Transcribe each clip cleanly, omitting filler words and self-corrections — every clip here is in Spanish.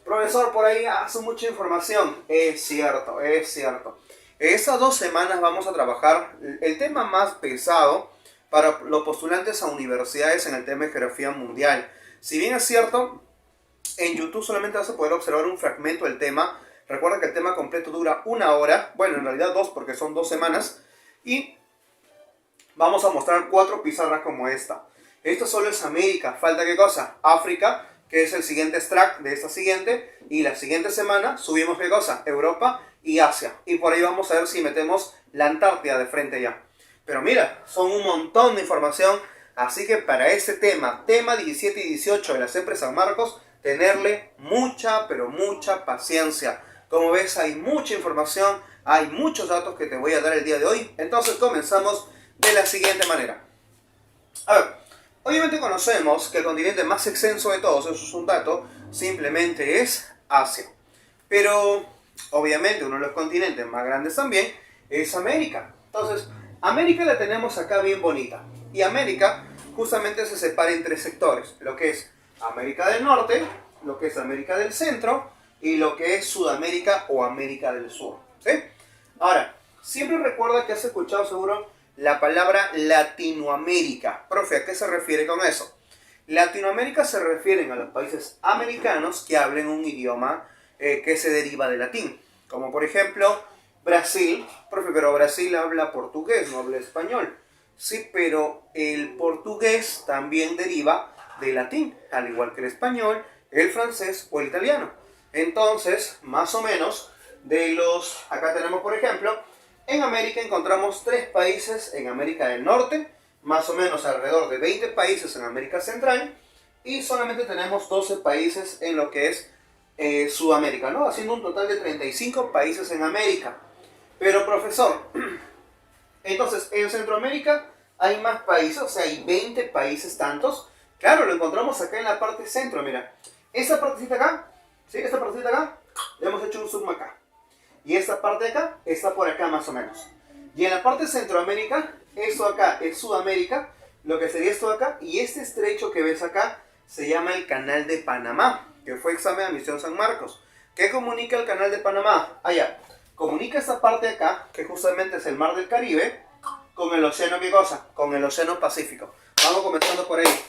Profesor, por ahí hace mucha información. Es cierto, es cierto. Estas 2 semanas vamos a trabajar el tema más pesado para los postulantes a universidades en el tema de geografía mundial. Si bien es cierto, en YouTube solamente vas a poder observar un fragmento del tema. Recuerda que el tema completo dura 1 hora. Bueno, en realidad 2 porque son 2 semanas. Y vamos a mostrar 4 pizarras como esta. Esto solo es América. ¿Falta qué cosa? África, que es el siguiente extract de esta siguiente. Y la siguiente semana subimos qué cosa? Europa y Asia. Y por ahí vamos a ver si metemos la Antártida de frente ya. Pero mira, son un montón de información. Así que para este tema 17 y 18 de la CEPRE San Marcos, tenerle mucha, pero mucha paciencia. Como ves, hay mucha información, hay muchos datos que te voy a dar el día de hoy. Entonces comenzamos de la siguiente manera. A ver, obviamente conocemos que el continente más extenso de todos, eso es un dato, simplemente es Asia. Pero, obviamente, uno de los continentes más grandes también es América. Entonces, América la tenemos acá bien bonita. Y América justamente se separa en 3 sectores. Lo que es América del Norte, lo que es América del Centro y lo que es Sudamérica o América del Sur. ¿Sí? Ahora, siempre recuerda que has escuchado seguro la palabra Latinoamérica. Profe, ¿a qué se refiere con eso? Latinoamérica se refieren a los países americanos que hablen un idioma que se deriva de latín. Como por ejemplo Brasil. Profe, pero Brasil habla portugués, no habla español. Sí, pero el portugués también deriva de latín, al igual que el español, el francés o el italiano. Entonces, más o menos, acá tenemos por ejemplo, en América encontramos 3 países en América del Norte, más o menos alrededor de 20 países en América Central, y solamente tenemos 12 países en lo que es Sudamérica, ¿no? Haciendo un total de 35 países en América. Pero profesor, entonces en Centroamérica hay más países, o sea, hay 20 países tantos. Claro, lo encontramos acá en la parte centro, mira. Esta partecita acá, ¿sí? Esta partecita acá, le hemos hecho un zoom acá. Y esta parte de acá está por acá más o menos. Y en la parte de Centroamérica, esto acá es Sudamérica, lo que sería esto de acá. Y este estrecho que ves acá se llama el Canal de Panamá, que fue examen de admisión San Marcos. ¿Qué comunica el Canal de Panamá? Allá. Comunica esta parte de acá, que justamente es el Mar del Caribe, con el océano, ¿qué cosa? Con el océano Pacífico. Vamos comenzando por ahí.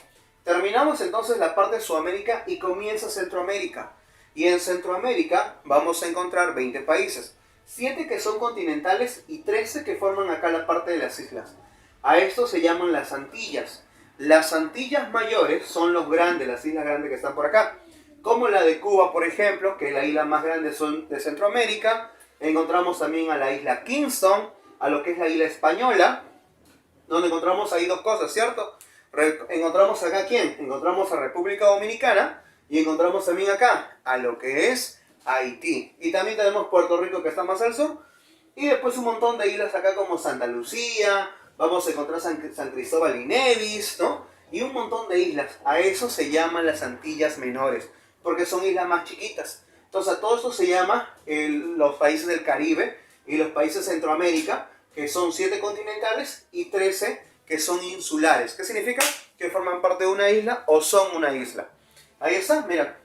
Terminamos entonces la parte de Sudamérica y comienza Centroamérica. Y en Centroamérica vamos a encontrar 20 países, 7 que son continentales y 13 que forman acá la parte de las islas. A esto se llaman las Antillas. Las Antillas mayores son los grandes, las islas grandes que están por acá. Como la de Cuba, por ejemplo, que es la isla más grande de Centroamérica. Encontramos también a la isla Kingston, a lo que es la isla Española, donde encontramos ahí 2 cosas, ¿cierto? Encontramos acá, ¿quién? Encontramos a República Dominicana. Y encontramos también acá a lo que es Haití. Y también tenemos Puerto Rico que está más al sur. Y después un montón de islas acá como Santa Lucía. Vamos a encontrar San Cristóbal y Nevis, ¿no? Y un montón de islas. A eso se llaman las Antillas Menores. Porque son islas más chiquitas. Entonces a todo esto se llama los países del Caribe y los países de Centroamérica. Que son 7 continentales y 13 que son insulares. ¿Qué significa? Que forman parte de una isla o son una isla. Ahí está, mira.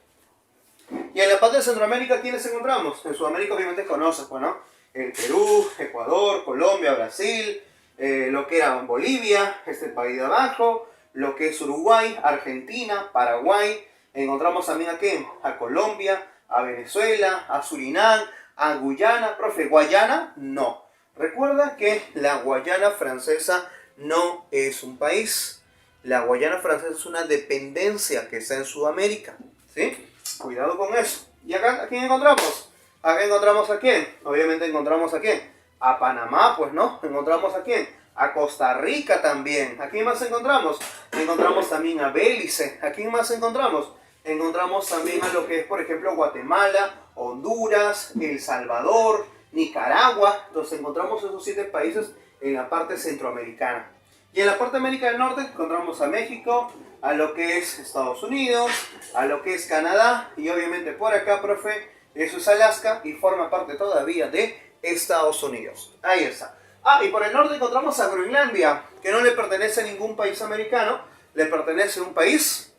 Y en la parte de Centroamérica, ¿quiénes encontramos? En Sudamérica obviamente conoces, pues, ¿no? El Perú, Ecuador, Colombia, Brasil, lo que era Bolivia, este país de abajo, lo que es Uruguay, Argentina, Paraguay. Encontramos también aquí a Colombia, a Venezuela, a Surinam, a Guyana. Profe, ¿Guayana? No. Recuerda que la Guayana Francesa no es un país. La Guayana Francesa es una dependencia que está en Sudamérica, ¿sí? Cuidado con eso. ¿Y acá a quién encontramos? Acá encontramos a quién. Obviamente encontramos a quién. A Panamá, pues, ¿no? Encontramos a quién. A Costa Rica también. ¿A quién más encontramos? Encontramos también a Belice. ¿A quién más encontramos? Encontramos también a lo que es, por ejemplo, Guatemala, Honduras, El Salvador, Nicaragua. Entonces encontramos esos 7 países en la parte centroamericana. Y en la parte de América del Norte encontramos a México, a lo que es Estados Unidos, a lo que es Canadá y obviamente por acá, profe, eso es Alaska y forma parte todavía de Estados Unidos. Ahí está. Ah, y por el norte encontramos a Groenlandia, que no le pertenece a ningún país americano, le pertenece a un país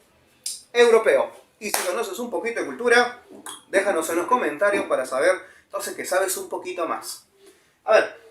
europeo. Y si conoces un poquito de cultura, déjanos en los comentarios para saber entonces que sabes un poquito más. A ver,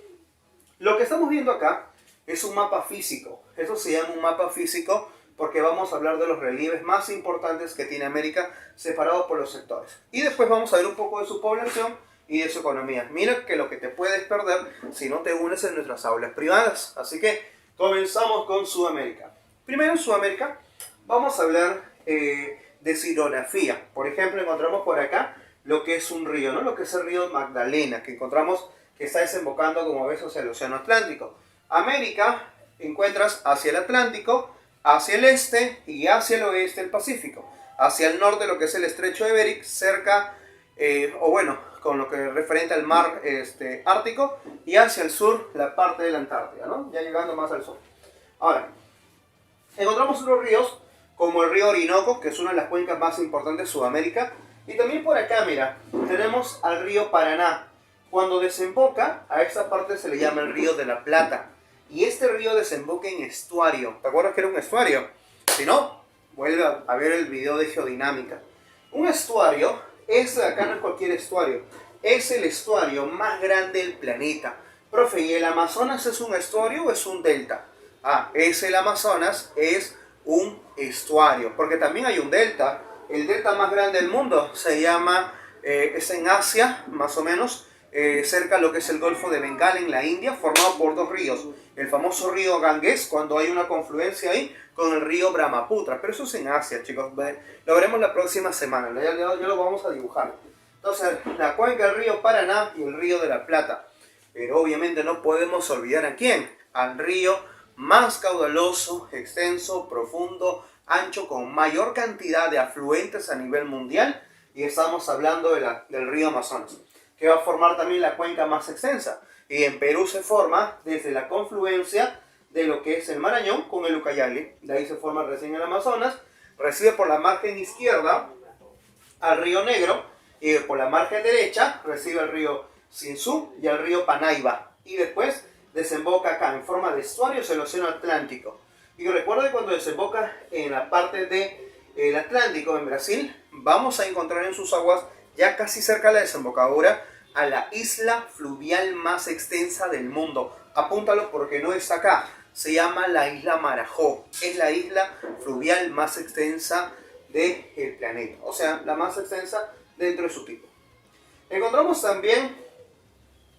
lo que estamos viendo acá es un mapa físico. Eso se llama un mapa físico porque vamos a hablar de los relieves más importantes que tiene América separados por los sectores. Y después vamos a ver un poco de su población y de su economía. Mira que lo que te puedes perder si no te unes en nuestras aulas privadas. Así que comenzamos con Sudamérica. Primero en Sudamérica vamos a hablar de su hidrografía. Por ejemplo, encontramos por acá lo que es un río, ¿no? Lo que es el río Magdalena, que encontramos que está desembocando, como ves, hacia el Océano Atlántico. América encuentras hacia el Atlántico, hacia el este y hacia el oeste el Pacífico. Hacia el norte lo que es el Estrecho de Bering, cerca, con lo que referente al mar Ártico, y hacia el sur la parte de la Antártida, ¿no? Ya llegando más al sur. Ahora, encontramos otros ríos, como el río Orinoco, que es una de las cuencas más importantes de Sudamérica, y también por acá, mira, tenemos al río Paraná. Cuando desemboca, a esta parte se le llama el río de la Plata. Y este río desemboca en estuario. ¿Te acuerdas que era un estuario? Si no, vuelve a ver el video de geodinámica. Un estuario, acá no es cualquier estuario, es el estuario más grande del planeta. Profe, ¿y el Amazonas es un estuario o es un delta? El Amazonas es un estuario, porque también hay un delta. El delta más grande del mundo se llama, es en Asia, más o menos, cerca de lo que es el Golfo de Bengala en la India, formado por dos ríos. El famoso río Ganges, cuando hay una confluencia ahí, con el río Brahmaputra. Pero eso es en Asia, chicos. Lo veremos la próxima semana. Ya lo vamos a dibujar. Entonces, la cuenca del río Paraná y el río de la Plata. Pero obviamente no podemos olvidar a quién. Al río más caudaloso, extenso, profundo, ancho, con mayor cantidad de afluentes a nivel mundial. Y estamos hablando del río Amazonas, que va a formar también la cuenca más extensa. Y en Perú se forma desde la confluencia de lo que es el Marañón con el Ucayali. De ahí se forma recién el Amazonas. Recibe por la margen izquierda al río Negro. Y por la margen derecha recibe el río Sinzú y el río Panaiba. Y después desemboca acá en forma de estuarios el Océano Atlántico. Y recuerda que cuando desemboca en la parte del Atlántico, en Brasil, vamos a encontrar en sus aguas, ya casi cerca de la desembocadura, a la isla fluvial más extensa del mundo. Apúntalo porque no está acá. Se llama la isla Marajó. Es la isla fluvial más extensa del planeta. O sea, la más extensa dentro de su tipo. Encontramos también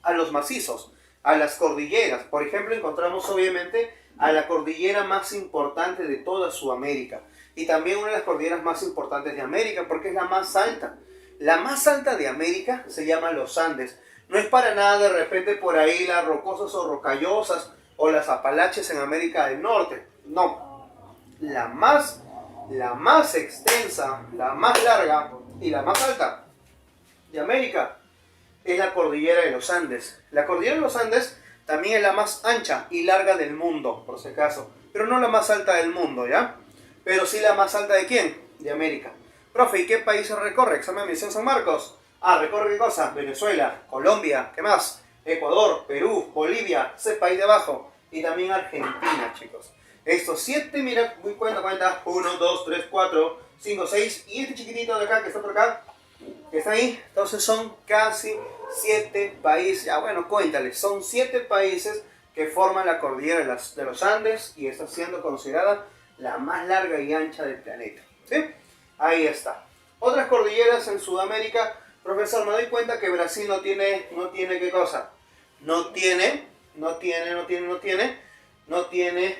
a los macizos, a las cordilleras. Por ejemplo, encontramos obviamente a la cordillera más importante de toda Sudamérica. Y también una de las cordilleras más importantes de América, porque es la más alta. La más alta de América se llama los Andes. No es para nada de repente por ahí las rocosas o rocallosas o las Apalaches en América del Norte. No. La más extensa, la más larga y la más alta de América es la cordillera de los Andes. La cordillera de los Andes también es la más ancha y larga del mundo, por si acaso. Pero no la más alta del mundo, ¿ya? Pero sí la más alta de ¿quién? De América. Profe, ¿y qué países recorre? Examen de admisión San Marcos. ¿Recorre qué cosa? Venezuela, Colombia, ¿qué más? Ecuador, Perú, Bolivia, ese país de abajo. Y también Argentina, chicos. Estos 7, mira, muy cuenta. 1, 2, 3, 4, 5, 6. Y este chiquitito de acá, que está por acá, que está ahí. Entonces son casi 7 países. Bueno, cuéntale. Son 7 países que forman la cordillera de los Andes. Y está siendo considerada la más larga y ancha del planeta. ¿Sí? Ahí está. Otras cordilleras en Sudamérica. Profesor, me doy cuenta que Brasil no tiene ¿qué cosa? No tiene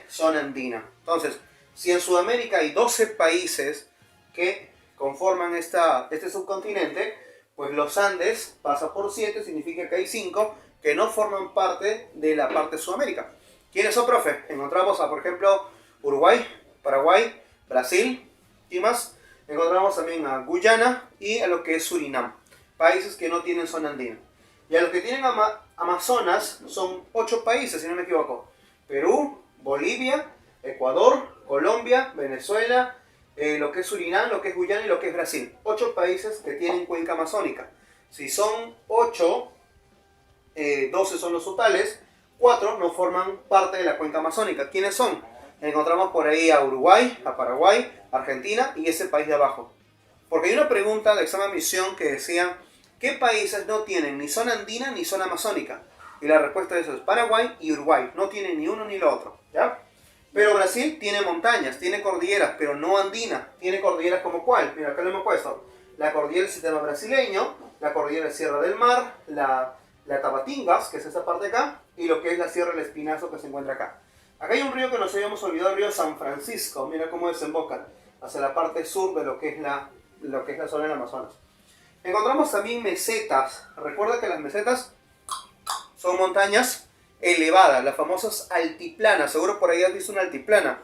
zona andina. Entonces, si en Sudamérica hay 12 países que conforman este subcontinente, pues los Andes pasa por 7, significa que hay 5 que no forman parte de la parte de Sudamérica. ¿Quiénes son, profe? Encontramos por ejemplo, Uruguay, Paraguay, Brasil, ¿y más? Encontramos también a Guyana y a lo que es Surinam. Países que no tienen zona andina. Y a los que tienen Amazonas son 8 países, si no me equivoco. Perú, Bolivia, Ecuador, Colombia, Venezuela, lo que es Surinam, lo que es Guyana y lo que es Brasil. 8 países que tienen cuenca amazónica. Si son 8, 12 son los totales, 4 no forman parte de la cuenca amazónica. ¿Quiénes son? Encontramos por ahí a Uruguay, a Paraguay, Argentina y ese país de abajo. Porque hay una pregunta de examen admisión que decía, ¿qué países no tienen ni zona andina ni zona amazónica? Y la respuesta de eso es Paraguay y Uruguay. No tienen ni uno ni lo otro, ¿ya? Pero Brasil tiene montañas, tiene cordilleras, pero no andinas. Tiene cordilleras como cuál. Mira, acá lo hemos puesto. La cordillera del sistema brasileño, la cordillera de Sierra del Mar, la Tabatingas, que es esa parte de acá, y lo que es la Sierra del Espinazo, que se encuentra acá. Acá hay un río que nos habíamos olvidado, el río San Francisco. Mira cómo desemboca hacia la parte sur de lo que es la zona del Amazonas. Encontramos también mesetas. Recuerda que las mesetas son montañas elevadas, las famosas altiplanas. Seguro por ahí has visto una altiplana.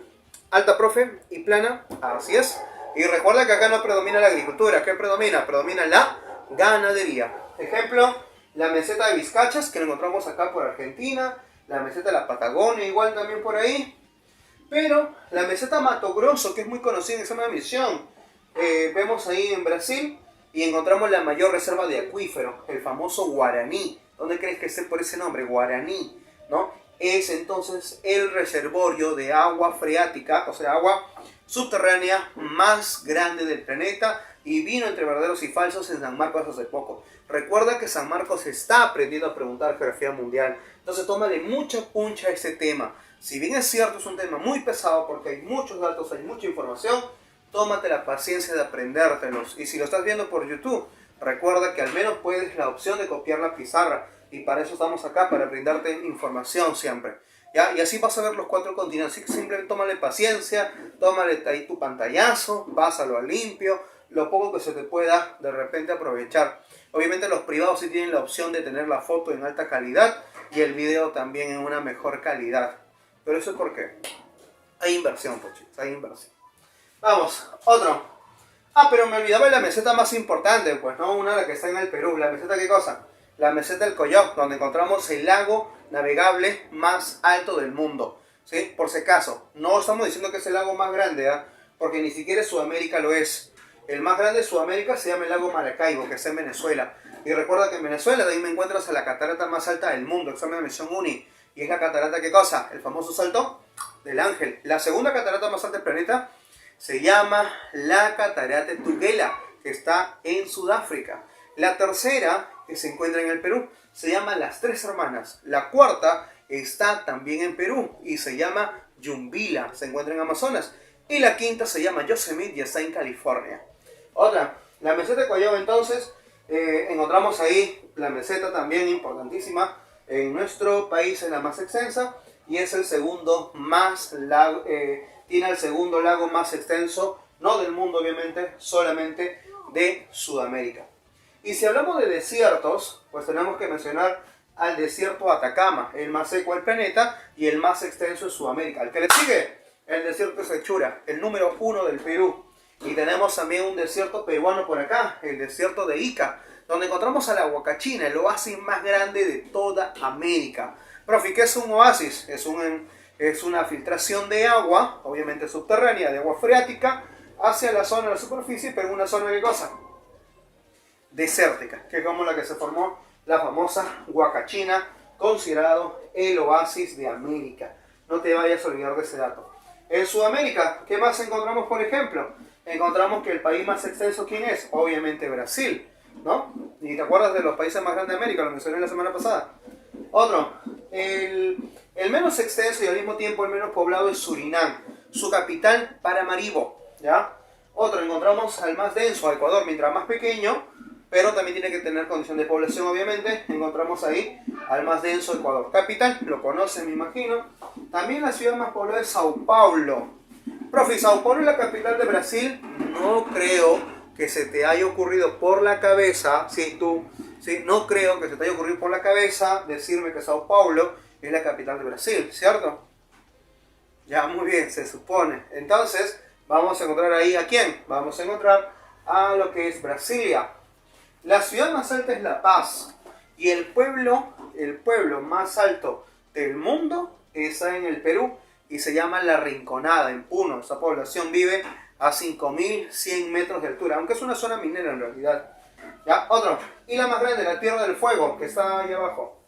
Alta, profe, y plana, así es. Y recuerda que acá no predomina la agricultura. ¿Qué predomina? Predomina la ganadería. Ejemplo, la meseta de Vizcachas, que la encontramos acá por Argentina. La meseta de la Patagonia, igual también por ahí. Pero la meseta Mato Grosso, que es muy conocida en examen de admisión, vemos ahí en Brasil y encontramos la mayor reserva de acuífero, el famoso Guaraní. ¿Dónde crees que esté por ese nombre? Guaraní, ¿no? Es entonces el reservorio de agua freática, o sea, agua subterránea más grande del planeta, y vino entre verdaderos y falsos en San Marcos hace poco. Recuerda que San Marcos está aprendiendo a preguntar geografía mundial, entonces tómale mucha puncha a este tema. Si bien es cierto, es un tema muy pesado porque hay muchos datos, hay mucha información, tómate la paciencia de aprendértelos. Y si lo estás viendo por YouTube, recuerda que al menos puedes la opción de copiar la pizarra, y para eso estamos acá, para brindarte información siempre. ¿Ya? Y así vas a ver los 4 continentes. Así que simplemente tómale paciencia, tómale ahí tu pantallazo, pásalo a limpio, lo poco que se te pueda de repente aprovechar. Obviamente los privados sí tienen la opción de tener la foto en alta calidad y el video también en una mejor calidad. Pero eso es porque hay inversión, pues chicos, hay inversión. Vamos, otro. Ah, pero me olvidaba de la meseta más importante, pues, ¿no? Una de la que está en el Perú. ¿La meseta qué cosa? La meseta del Coyop, donde encontramos el lago navegable más alto del mundo. ¿Sí? Por si acaso, no estamos diciendo que es el lago más grande, ¿eh? Porque ni siquiera Sudamérica lo es. El más grande de Sudamérica se llama el lago Maracaibo, que está en Venezuela. Y recuerda que en Venezuela de ahí me encuentras a la catarata más alta del mundo, examen de admisión UNI. Y es la catarata, ¿qué cosa? El famoso Salto del Ángel. La segunda catarata más alta del planeta se llama la catarata Tuguela, que está en Sudáfrica. La tercera, que se encuentra en el Perú, se llama Las Tres Hermanas. La cuarta está también en Perú y se llama Yumbila, se encuentra en Amazonas. Y la quinta se llama Yosemite y está en California. Otra, la meseta de Coyop, entonces, encontramos ahí la meseta también importantísima. En nuestro país es la más extensa y es el segundo más lago, tiene el segundo lago más extenso, no del mundo obviamente, solamente de Sudamérica. Y si hablamos de desiertos, pues tenemos que mencionar al desierto Atacama, el más seco del planeta y el más extenso de Sudamérica. El que le sigue, el desierto Sechura, el número 1 del Perú. Y tenemos también un desierto peruano por acá, el desierto de Ica, donde encontramos a la Huacachina, el oasis más grande de toda América. Profe, ¿qué es un oasis? Es una filtración de agua, obviamente subterránea, de agua freática, hacia la zona de la superficie, pero una zona de cosa desértica, que es como la que se formó la famosa Huacachina, considerado el oasis de América. No te vayas a olvidar de ese dato. En Sudamérica, ¿qué más encontramos, por ejemplo? Encontramos que el país más extenso, ¿quién es? Obviamente Brasil, ¿no? ¿Y te acuerdas de los países más grandes de América? Lo mencioné la semana pasada. Otro, el menos extenso y al mismo tiempo el menos poblado es Surinam. Su capital, Paramaribo, ¿ya? Otro, encontramos al más denso, a Ecuador, mientras más pequeño, pero también tiene que tener condición de población, obviamente. Encontramos ahí al más denso, Ecuador. Capital, lo conocen, me imagino. También la ciudad más poblada es Sao Paulo. Profe, ¿Sao Paulo es la capital de Brasil? No creo que se te haya ocurrido por la cabeza, no creo que se te haya ocurrido por la cabeza decirme que Sao Paulo es la capital de Brasil, ¿cierto? Ya, muy bien, se supone. Entonces, vamos a encontrar ahí ¿a quién? Vamos a encontrar a lo que es Brasilia. La ciudad más alta es La Paz. Y el pueblo más alto del mundo está en el Perú y se llama La Rinconada, en Puno. Esa población vive a 5100 metros de altura, aunque es una zona minera en realidad. ¿Ya? Otro. Y la más grande, la Tierra del Fuego, que está ahí abajo.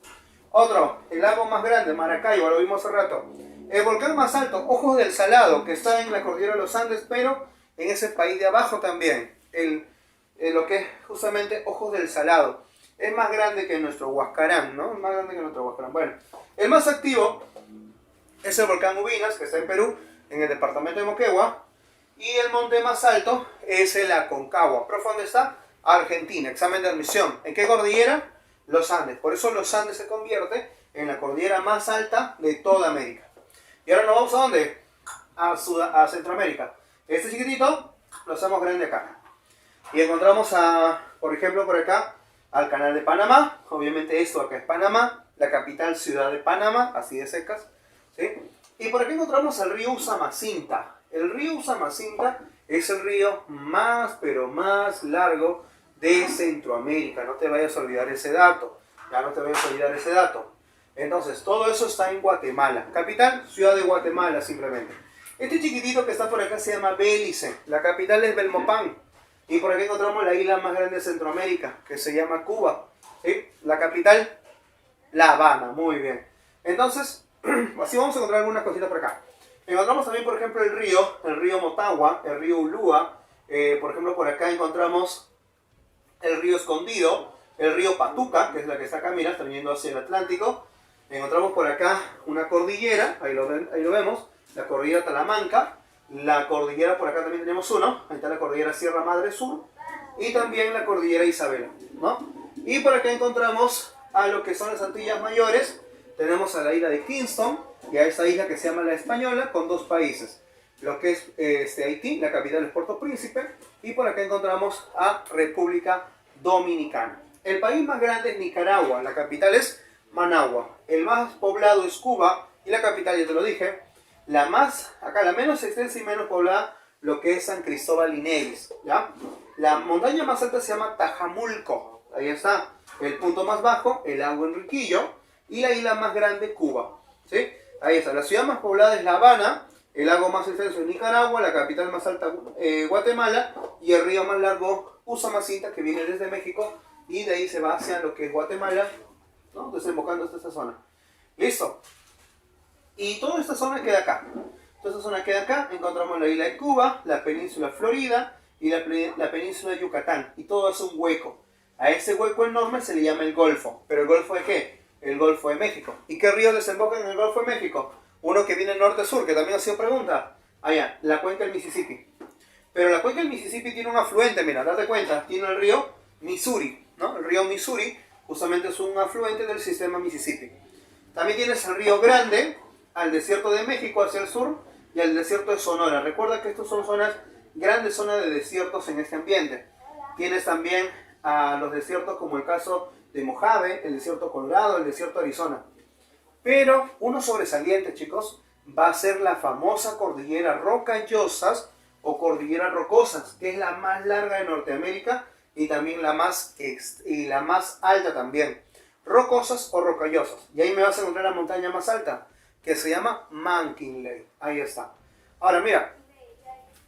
Otro. El lago más grande, Maracaibo, lo vimos hace rato. El volcán más alto, Ojos del Salado, que está en la cordillera de los Andes, pero en ese país de abajo también. lo que es justamente Ojos del Salado. Es más grande que nuestro Huascarán, ¿no? Más grande que nuestro Huascarán. Bueno, el más activo es el volcán Ubinas, que está en Perú, en el departamento de Moquegua. Y el monte más alto es el Aconcagua. ¿Pero dónde está? Argentina. Examen de admisión. ¿En qué cordillera? Los Andes. Por eso los Andes se convierte en la cordillera más alta de toda América. Y ahora nos vamos a ¿dónde? A Centroamérica. Este chiquitito lo hacemos grande acá. Y encontramos por ejemplo, por acá, al canal de Panamá. Obviamente esto acá es Panamá, la capital ciudad de Panamá, así de secas, ¿sí? Y por aquí encontramos el río Usumacinta. El río Usumacinta es el río más, pero más largo de Centroamérica. No te vayas a olvidar ese dato. Ya no te vayas a olvidar ese dato. Entonces, todo eso está en Guatemala. Capital, ciudad de Guatemala, simplemente. Este chiquitito que está por acá se llama Belice. La capital es Belmopán. Y por aquí encontramos la isla más grande de Centroamérica, que se llama Cuba. ¿Sí? La capital, La Habana. Muy bien. Entonces, así vamos a encontrar algunas cositas por acá. Encontramos también, por ejemplo, el río Motagua, el río Ulúa. Por ejemplo, por acá encontramos el río Escondido, el río Patuca, que es la que está acá, mira, está viniendo hacia el Atlántico. Encontramos por acá una cordillera, ahí lo vemos, la cordillera Talamanca. La cordillera, por acá también tenemos uno, ahí está la cordillera Sierra Madre Sur. Y también la cordillera Isabela, ¿no? Y por acá encontramos a lo que son las Antillas Mayores. Tenemos a la isla de Kingston y a esta isla que se llama La Española, con dos países. Lo que es Haití, la capital es Puerto Príncipe. Y por acá encontramos a República Dominicana. El país más grande es Nicaragua, la capital es Managua. El más poblado es Cuba y la capital, ya te lo dije. La menos extensa y menos poblada, lo que es San Cristóbal y Nevis, ¿ya? La montaña más alta se llama Tajamulco. Ahí está. El punto más bajo, el lago Enriquillo. Y la isla más grande, Cuba, ¿sí? Ahí está. La ciudad más poblada es La Habana. El lago más extenso es Nicaragua. La capital más alta, Guatemala. Y el río más largo, Usumacinta, que viene desde México. Y de ahí se va hacia lo que es Guatemala, ¿no? Desembocando hasta esta zona. ¿Listo? Y toda esta zona queda acá. Toda esta zona queda acá. Encontramos la isla de Cuba, la península Florida y la península Yucatán. Y todo es un hueco. A ese hueco enorme se le llama el Golfo. ¿Pero el Golfo de qué? El Golfo de México. ¿Y qué río desemboca en el Golfo de México? Uno que viene norte-sur, que también ha sido pregunta. Allá, la cuenca del Mississippi. Pero la cuenca del Mississippi tiene un afluente, mira, date cuenta. Tiene el río Missouri, ¿no? El río Missouri justamente es un afluente del sistema Mississippi. También tienes el río Grande, al desierto de México hacia el sur y al desierto de Sonora. Recuerda que estas son grandes zonas de desiertos en este ambiente. Tienes también a los desiertos como el caso de Mojave, el desierto Colorado, el desierto de Arizona. Pero uno sobresaliente, chicos, va a ser la famosa cordillera Rocallosas o cordillera Rocosas, que es la más larga de Norteamérica y también la más alta también. Rocosas o Rocallosas. Y ahí me vas a encontrar la montaña más alta, que se llama McKinley. Ahí está. Ahora mira,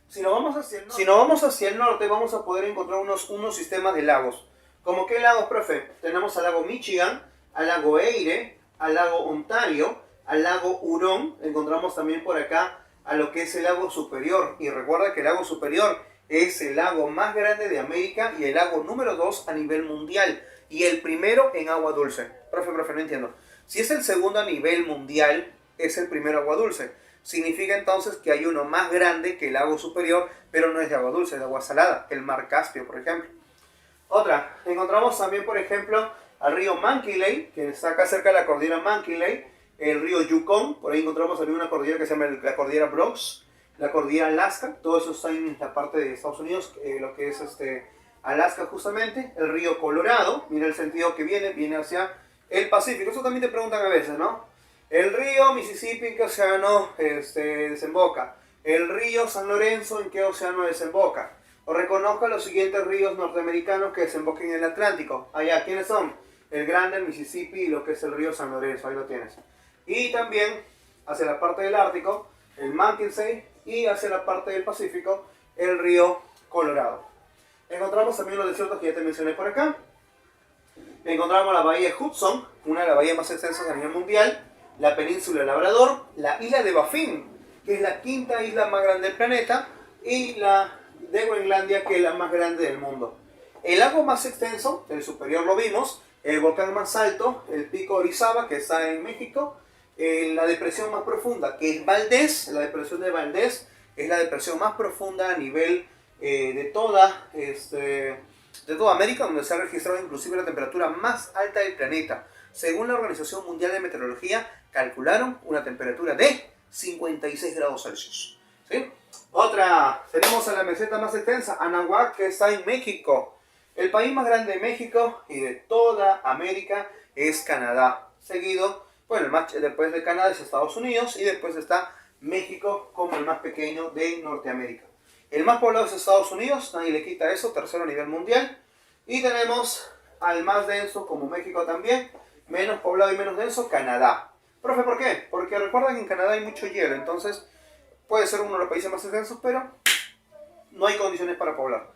si nos vamos hacia el norte, vamos a poder encontrar unos sistemas de lagos. ¿Como qué lagos, profe? Tenemos al lago Michigan, al lago Erie, al lago Ontario, al lago Hurón. Encontramos también por acá a lo que es el lago Superior. Y recuerda que el lago Superior es el lago más grande de América y el lago número 2 a nivel mundial. Y el primero en agua dulce. Profe, no entiendo. Si es el segundo a nivel mundial, es el primero agua dulce. Significa entonces que hay uno más grande que el lago Superior, pero no es de agua dulce, es de agua salada. El mar Caspio, por ejemplo. Otra, encontramos también, por ejemplo, al río Manquiley, que está acá cerca de la cordillera Manquiley. El río Yukon, por ahí encontramos también una cordillera que se llama la cordillera Brooks. La cordillera Alaska, todo eso está en la parte de Estados Unidos, lo que es Alaska justamente. El río Colorado, mira el sentido que viene hacia el Pacífico. Eso también te preguntan a veces, ¿no? El río Mississippi, ¿en qué océano desemboca? El río San Lorenzo, ¿en qué océano desemboca? O reconozca los siguientes ríos norteamericanos que desemboquen en el Atlántico. Allá, ¿quiénes son? El Grande, el Mississippi y lo que es el río San Lorenzo, ahí lo tienes. Y también hacia la parte del Ártico, el Mackenzie, y hacia la parte del Pacífico, el río Colorado. Encontramos también los desiertos que ya te mencioné por acá. Encontramos la bahía de Hudson, una de las bahías más extensas a nivel mundial, la península de Labrador, la isla de Baffin, que es la quinta isla más grande del planeta, y la de Groenlandia, que es la más grande del mundo. El lago más extenso, el superior lo vimos, el volcán más alto, el pico Orizaba, que está en México, la depresión más profunda, que es Valdés, la depresión de Valdés, es la depresión más profunda a nivel de toda América, donde se ha registrado inclusive la temperatura más alta del planeta. Según la Organización Mundial de Meteorología, calcularon una temperatura de 56 grados Celsius. ¿Sí? Otra, tenemos a la meseta más extensa, Anahuac, que está en México. El país más grande de México y de toda América es Canadá. Seguido, bueno, después de Canadá es Estados Unidos y después está México como el más pequeño de Norteamérica. El más poblado es Estados Unidos, nadie le quita eso, tercero a nivel mundial. Y tenemos al más denso, como México también, menos poblado y menos denso, Canadá. Profe, ¿por qué? Porque recuerden que en Canadá hay mucho hielo, entonces puede ser uno de los países más extensos, pero no hay condiciones para poblar.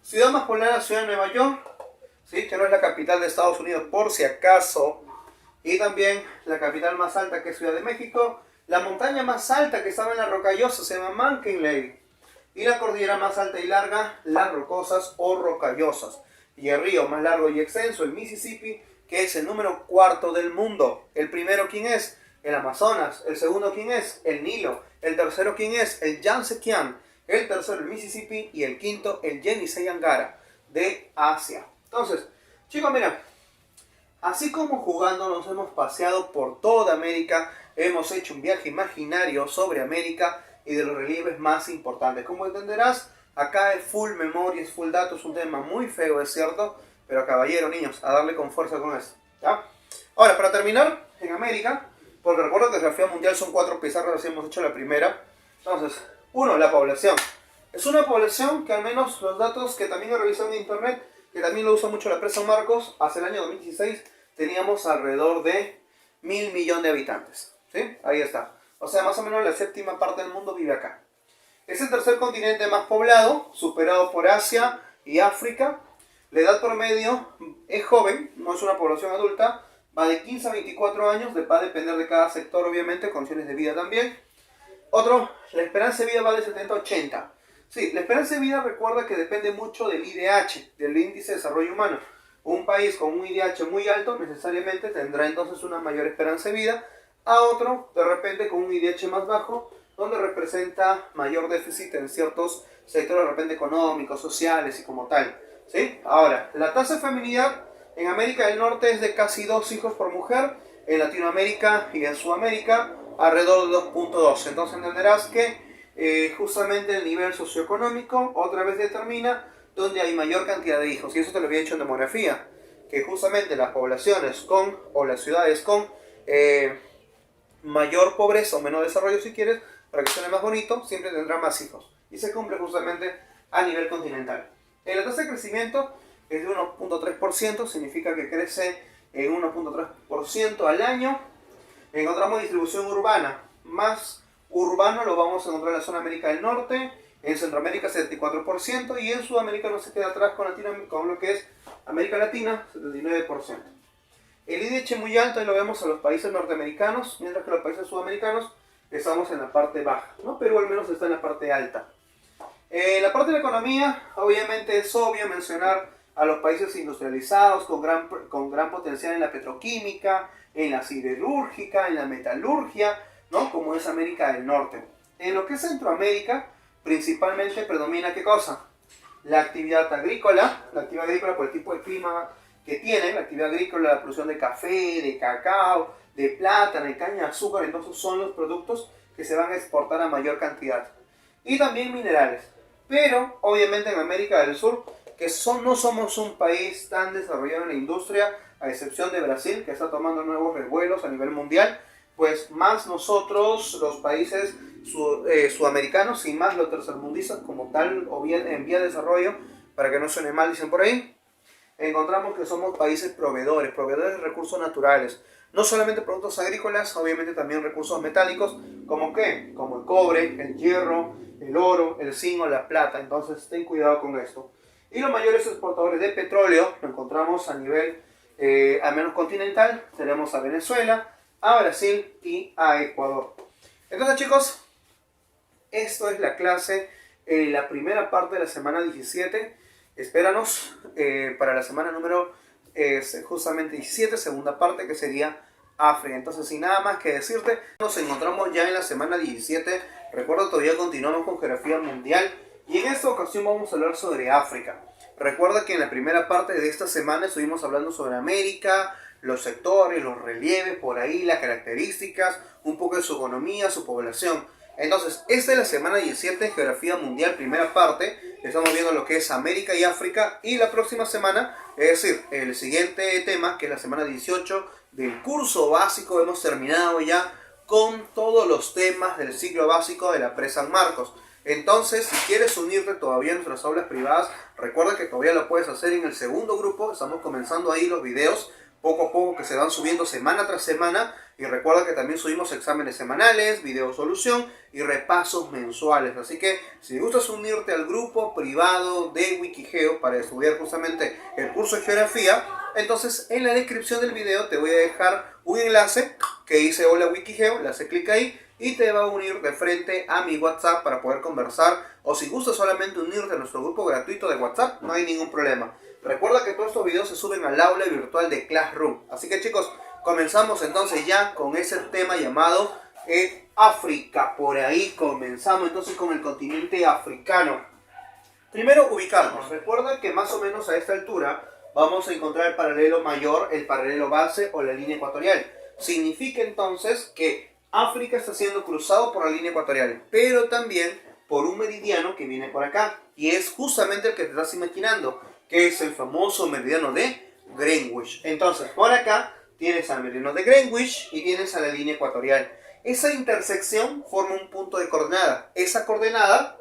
Ciudad más poblada, Ciudad de Nueva York, ¿sí? Que no es la capital de Estados Unidos por si acaso. Y también la capital más alta, que es Ciudad de México. La montaña más alta que estaba en la Rocallosa se llama McKinley. Y la cordillera más alta y larga, las Rocosas o Rocallosas. Y el río más largo y extenso, el Mississippi, que es el número 4 del mundo. El primero, ¿quién es? El Amazonas. El segundo, ¿quién es? El Nilo. El tercero, ¿quién es? El Yangtze-Kiang. El tercero, el Mississippi. Y el quinto, el Yenisei-Angara, de Asia. Entonces, chicos, mira, así como jugando nos hemos paseado por toda América, hemos hecho un viaje imaginario sobre América y de los relieves más importantes. Como entenderás, acá es full memoria, es full datos, un tema muy feo, es cierto, pero caballero, niños, a darle con fuerza con esto, ¿ya? Ahora, para terminar, en América, porque recuerdo que la geografía mundial son 4 pizarras, así hemos hecho la primera. Entonces, 1, la población. Es una población que al menos los datos que también he revisado en internet, que también lo usa mucho la empresa Marcos, hacia el año 2016 teníamos alrededor de 1.000 millones de habitantes, ¿sí? Ahí está. O sea, más o menos la séptima parte del mundo vive acá. Es el tercer continente más poblado, superado por Asia y África. La edad promedio es joven, no es una población adulta, va de 15 a 24 años, va a depender de cada sector, obviamente, condiciones de vida también. Otro, la esperanza de vida va de 70 a 80. Sí, la esperanza de vida recuerda que depende mucho del IDH, del Índice de Desarrollo Humano. Un país con un IDH muy alto necesariamente tendrá entonces una mayor esperanza de vida, a otro, de repente, con un IDH más bajo, donde representa mayor déficit en ciertos sectores de repente económicos, sociales y como tal, ¿sí? Ahora, la tasa de feminidad en América del Norte es de casi 2 hijos por mujer, en Latinoamérica y en Sudamérica alrededor de 2.2. Entonces entenderás que justamente el nivel socioeconómico otra vez determina donde hay mayor cantidad de hijos. Y eso te lo había dicho en demografía, que justamente las poblaciones con, o las ciudades con mayor pobreza o menor desarrollo, si quieres, para que suene más bonito, siempre tendrá más hijos. Y se cumple justamente a nivel continental. La tasa de crecimiento es de 1.3%, significa que crece en 1.3% al año. Encontramos distribución urbana. Más urbano lo vamos a encontrar en la zona de América del Norte, en Centroamérica 74% y en Sudamérica no se queda atrás con lo que es América Latina, 79%. El IDH muy alto, y lo vemos en los países norteamericanos, mientras que los países sudamericanos estamos en la parte baja, ¿no? Perú al menos está en la parte alta. La parte de la economía, obviamente es obvio mencionar a los países industrializados con gran potencial en la petroquímica, en la siderúrgica, en la metalurgia, ¿no? Como es América del Norte. En lo que es Centroamérica, principalmente predomina ¿qué cosa? La actividad agrícola por el tipo de clima que tiene, la actividad agrícola, la producción de café, de cacao, de plátano, de caña de azúcar, entonces son los productos que se van a exportar a mayor cantidad. Y también minerales. Pero, obviamente en América del Sur, que no somos un país tan desarrollado en la industria, a excepción de Brasil, que está tomando nuevos revuelos a nivel mundial, pues más nosotros, los países sudamericanos y más los tercermundistas como tal, o bien en vía de desarrollo, para que no suene mal, dicen por ahí, encontramos que somos países proveedores de recursos naturales. No solamente productos agrícolas, obviamente también recursos metálicos, ¿como qué? Como el cobre, el hierro, el oro, el zinc o la plata. Entonces ten cuidado con esto. Y los mayores exportadores de petróleo lo encontramos a nivel al menos continental. Tenemos a Venezuela, a Brasil y a Ecuador. Entonces chicos, esto es la clase la primera parte de la semana 17. Espéranos para la semana número justamente 17, segunda parte, que sería África. Entonces, sin nada más que decirte, nos encontramos ya en la semana 17. Recuerda, todavía continuamos con geografía mundial y en esta ocasión vamos a hablar sobre África. Recuerda que en la primera parte de esta semana estuvimos hablando sobre América, los sectores, los relieves, por ahí, las características, un poco de su economía, su población. Entonces, esta es la semana 17, geografía mundial, primera parte. Estamos viendo lo que es América y África. Y la próxima semana, es decir, el siguiente tema, que es la semana 18 del curso básico, hemos terminado ya con todos los temas del ciclo básico de la Pre-San Marcos. Entonces, si quieres unirte todavía a nuestras aulas privadas, recuerda que todavía lo puedes hacer en el segundo grupo. Estamos comenzando ahí los videos poco a poco, que se van subiendo semana tras semana. Y recuerda que también subimos exámenes semanales, video solución y repasos mensuales. Así que si gustas unirte al grupo privado de Wikigeo para estudiar justamente el curso de geografía, entonces en la descripción del video te voy a dejar un enlace que dice Hola Wikigeo, le haces clic ahí y te va a unir de frente a mi WhatsApp para poder conversar. O si gustas solamente unirte a nuestro grupo gratuito de WhatsApp, no hay ningún problema. Recuerda que todos estos videos se suben al aula virtual de Classroom. Así que chicos, comenzamos entonces ya con ese tema llamado África. Por ahí comenzamos entonces con el continente africano. Primero ubicarnos. Recuerda que más o menos a esta altura vamos a encontrar el paralelo mayor, el paralelo base o la línea ecuatorial. Significa entonces que África está siendo cruzado por la línea ecuatorial, pero también por un meridiano que viene por acá. Y es justamente el que te estás imaginando, que es el famoso meridiano de Greenwich. Entonces, por acá tienes al meridiano de Greenwich y tienes a la línea ecuatorial. Esa intersección forma un punto de coordenada. Esa coordenada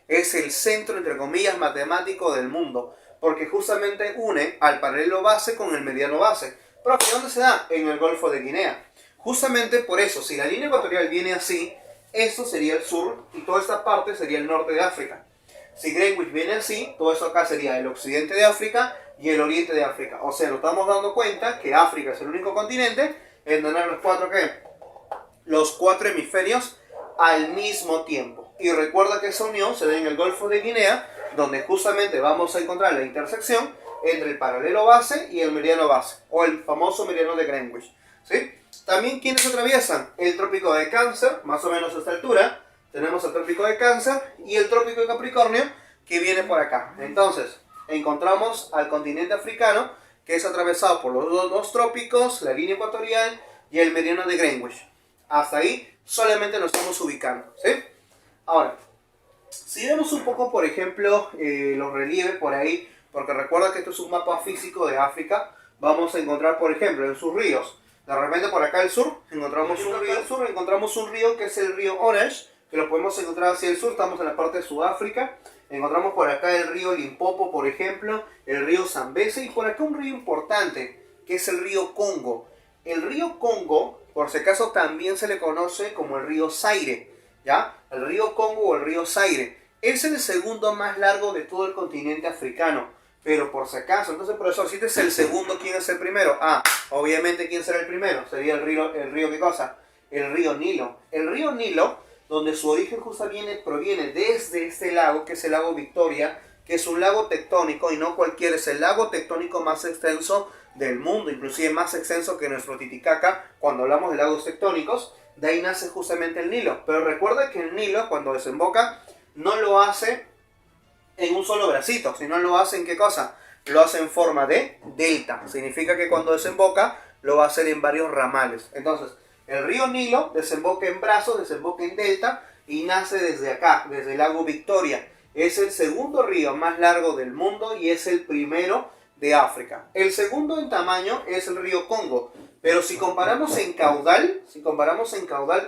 es el centro, entre comillas, matemático del mundo, porque justamente une al paralelo base con el meridiano base. Pero ¿dónde se da? En el Golfo de Guinea. Justamente por eso, si la línea ecuatorial viene así, esto sería el sur y toda esta parte sería el norte de África. Si Greenwich viene así, todo eso acá sería el occidente de África y el oriente de África. O sea, nos estamos dando cuenta que África es el único continente en tener los cuatro hemisferios al mismo tiempo. Y recuerda que esa unión se da en el Golfo de Guinea, donde justamente vamos a encontrar la intersección entre el paralelo base y el meridiano base, o el famoso meridiano de Greenwich. ¿Sí? También, ¿quiénes atraviesan? El trópico de Cáncer, más o menos a esta altura. Tenemos el trópico de Cáncer y el trópico de Capricornio, que viene por acá. Entonces, encontramos al continente africano, que es atravesado por los dos trópicos, la línea ecuatorial y el meridiano de Greenwich. Hasta ahí solamente nos estamos ubicando, ¿sí? Ahora, si vemos un poco, por ejemplo, los relieves por ahí, porque recuerda que esto es un mapa físico de África, vamos a encontrar, por ejemplo, en sus ríos. De repente por acá al sur encontramos un río que es el río Orange, que lo podemos encontrar hacia el sur. Estamos en la parte de Sudáfrica. Encontramos por acá el río Limpopo, por ejemplo, el río Zambeze, y por acá un río importante, que es el río Congo. El río Congo, por si acaso, también se le conoce como el río Zaire, ¿ya? El río Congo o el río Zaire es el segundo más largo de todo el continente africano. Pero por si acaso, entonces profesor, si este es el segundo, ¿quién es el primero? Ah, obviamente, ¿quién será el primero? Sería el río ¿qué cosa? El río Nilo. El río Nilo, donde su origen proviene desde este lago, que es el lago Victoria, que es un lago tectónico y no cualquiera, es el lago tectónico más extenso del mundo, inclusive más extenso que nuestro Titicaca, cuando hablamos de lagos tectónicos. De ahí nace justamente el Nilo. Pero recuerda que el Nilo, cuando desemboca, no lo hace en un solo bracito, sino lo hace en ¿qué cosa? Lo hace en forma de delta. Significa que cuando desemboca, lo va a hacer en varios ramales. Entonces, el río Nilo desemboca en brazos, desemboca en delta y nace desde acá, desde el lago Victoria. Es el segundo río más largo del mundo y es el primero de África. El segundo en tamaño es el río Congo. Pero si comparamos en caudal,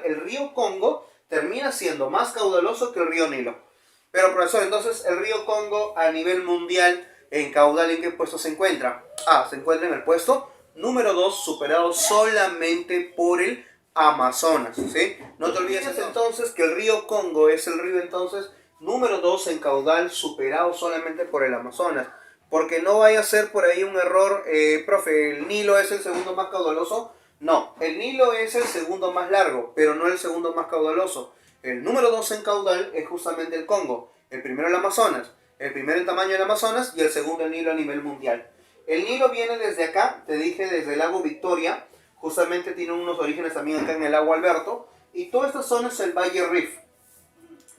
el río Congo termina siendo más caudaloso que el río Nilo. Pero profesor, entonces el río Congo a nivel mundial en caudal, ¿en qué puesto se encuentra? Ah, se encuentra en el puesto número 2, superado solamente por el Amazonas, ¿sí? No te olvides entonces que el río Congo es el río entonces número 2 en caudal, superado solamente por el Amazonas. Porque no vaya a ser por ahí un error, profe, ¿el Nilo es el segundo más caudaloso? No, el Nilo es el segundo más largo, pero no el segundo más caudaloso. El número 2 en caudal es justamente el Congo. El primero el Amazonas, el primero en tamaño el Amazonas y el segundo el Nilo a nivel mundial. El Nilo viene desde acá, te dije, desde el lago Victoria, justamente tiene unos orígenes también acá en el lago Alberto, y toda esta zona es el Valle Rift.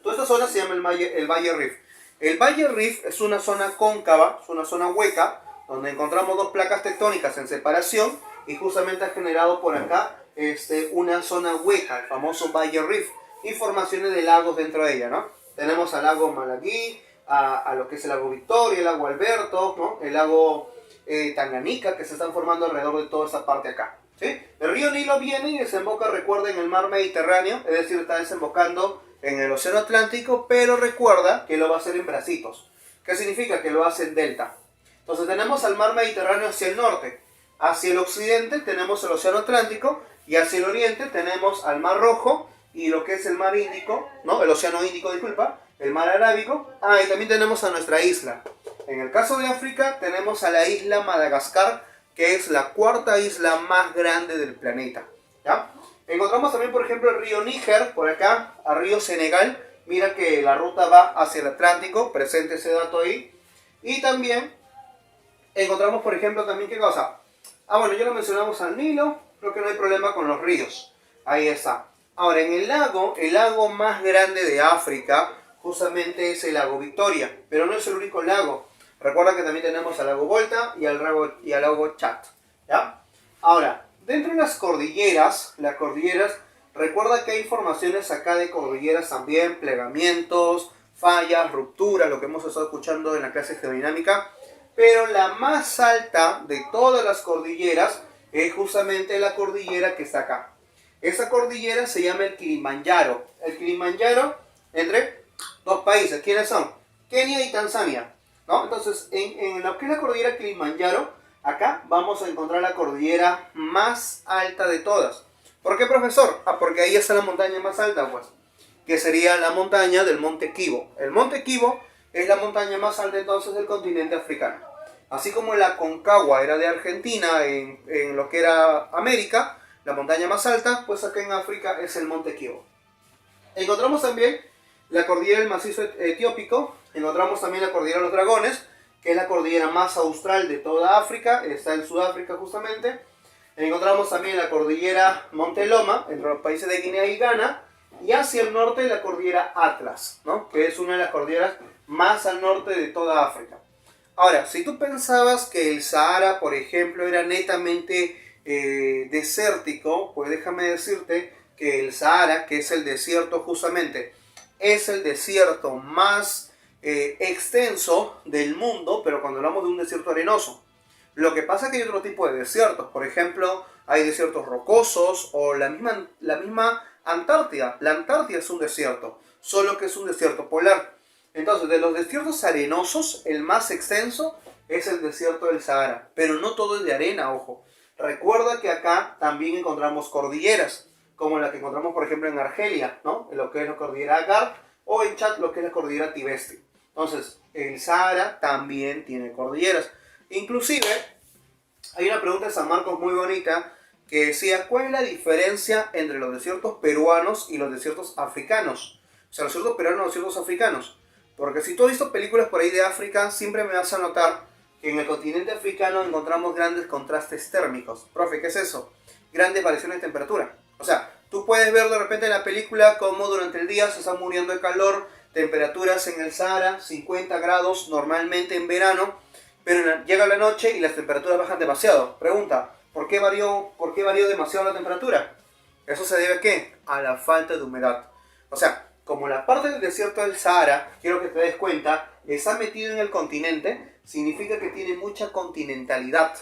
Toda esta zona se llama el Valle Rift. El Valle Rift es una zona cóncava, es una zona hueca, donde encontramos dos placas tectónicas en separación y justamente ha generado por acá una zona hueca, el famoso Valle Rift, y formaciones de lagos dentro de ella, ¿no? Tenemos al lago Malaguí, a lo que es el lago Victoria, el lago Alberto, ¿no? El lago Tanganica, que se están formando alrededor de toda esa parte acá, ¿sí? El río Nilo viene y desemboca, recuerda, en el mar Mediterráneo, es decir, está desembocando en el océano Atlántico, pero recuerda que lo va a hacer en bracitos. ¿Qué significa? Que lo hace en delta. Entonces tenemos al mar Mediterráneo hacia el norte, hacia el occidente tenemos el océano Atlántico y hacia el oriente tenemos al mar Rojo y lo que es el mar Índico, ¿no? El océano Índico, disculpa, el mar Arábico. Y también tenemos a nuestra isla. En el caso de África tenemos a la isla Madagascar, que es la cuarta isla más grande del planeta, ¿ya? Encontramos también, por ejemplo, el río Níger, por acá, al río Senegal. Mira que la ruta va hacia el Atlántico, presente ese dato ahí. Y también encontramos, por ejemplo, también, ¿qué cosa? Bueno, ya lo mencionamos al Nilo, creo que no hay problema con los ríos. Ahí está. Ahora, en el lago más grande de África, justamente es el lago Victoria, pero no es el único lago. Recuerda que también tenemos al lago Volta y al lago Chad, ¿ya? Ahora, dentro de las cordilleras, recuerda que hay formaciones acá de cordilleras también, plegamientos, fallas, rupturas, lo que hemos estado escuchando en la clase geodinámica. Pero la más alta de todas las cordilleras es justamente la cordillera que está acá. Esa cordillera se llama el Kilimanjaro. El Kilimanjaro entre dos países. ¿Quiénes son? Kenia y Tanzania, ¿no? Entonces, en lo que es la cordillera Kilimanjaro, acá vamos a encontrar la cordillera más alta de todas. ¿Por qué, profesor? Porque ahí está la montaña más alta, pues, que sería la montaña del Monte Kibo. El Monte Kibo es la montaña más alta entonces del continente africano. Así como la Concagua era de Argentina en lo que era América, la montaña más alta, pues acá en África es el Monte Kibo. Encontramos también la cordillera del macizo etiópico, encontramos también la cordillera de los dragones, que es la cordillera más austral de toda África, está en Sudáfrica justamente. Encontramos también la cordillera Monte Loma, entre los países de Guinea y Ghana, y hacia el norte la cordillera Atlas, ¿no? Que es una de las cordilleras más al norte de toda África. Ahora, si tú pensabas que el Sahara, por ejemplo, era netamente desértico, pues déjame decirte que el Sahara, que es el desierto justamente, es el desierto más extenso del mundo, pero cuando hablamos de un desierto arenoso. Lo que pasa es que hay otro tipo de desiertos, por ejemplo, hay desiertos rocosos o la misma Antártida. La Antártida es un desierto, solo que es un desierto polar. Entonces, de los desiertos arenosos, el más extenso es el desierto del Sahara, pero no todo es de arena, ojo. Recuerda que acá también encontramos cordilleras, como la que encontramos, por ejemplo, en Argelia, ¿no? En lo que es la cordillera Agar, o en Chad, lo que es la cordillera Tibesti. Entonces, el Sahara también tiene cordilleras. Inclusive, hay una pregunta de San Marcos muy bonita que decía, ¿cuál es la diferencia entre los desiertos peruanos y los desiertos africanos? O sea, los desiertos peruanos y los desiertos africanos. Porque si tú has visto películas por ahí de África, siempre me vas a notar que en el continente africano encontramos grandes contrastes térmicos. Profe, ¿qué es eso? Grandes variaciones de temperatura. O sea, tú puedes ver de repente en la película cómo durante el día se están muriendo de calor, temperaturas en el Sahara, 50 grados normalmente en verano, pero llega la noche y las temperaturas bajan demasiado. Pregunta, ¿por qué varió demasiado la temperatura? ¿Eso se debe a qué? A la falta de humedad. O sea, como la parte del desierto del Sahara, quiero que te des cuenta, está metido en el continente, significa que tiene mucha continentalidad.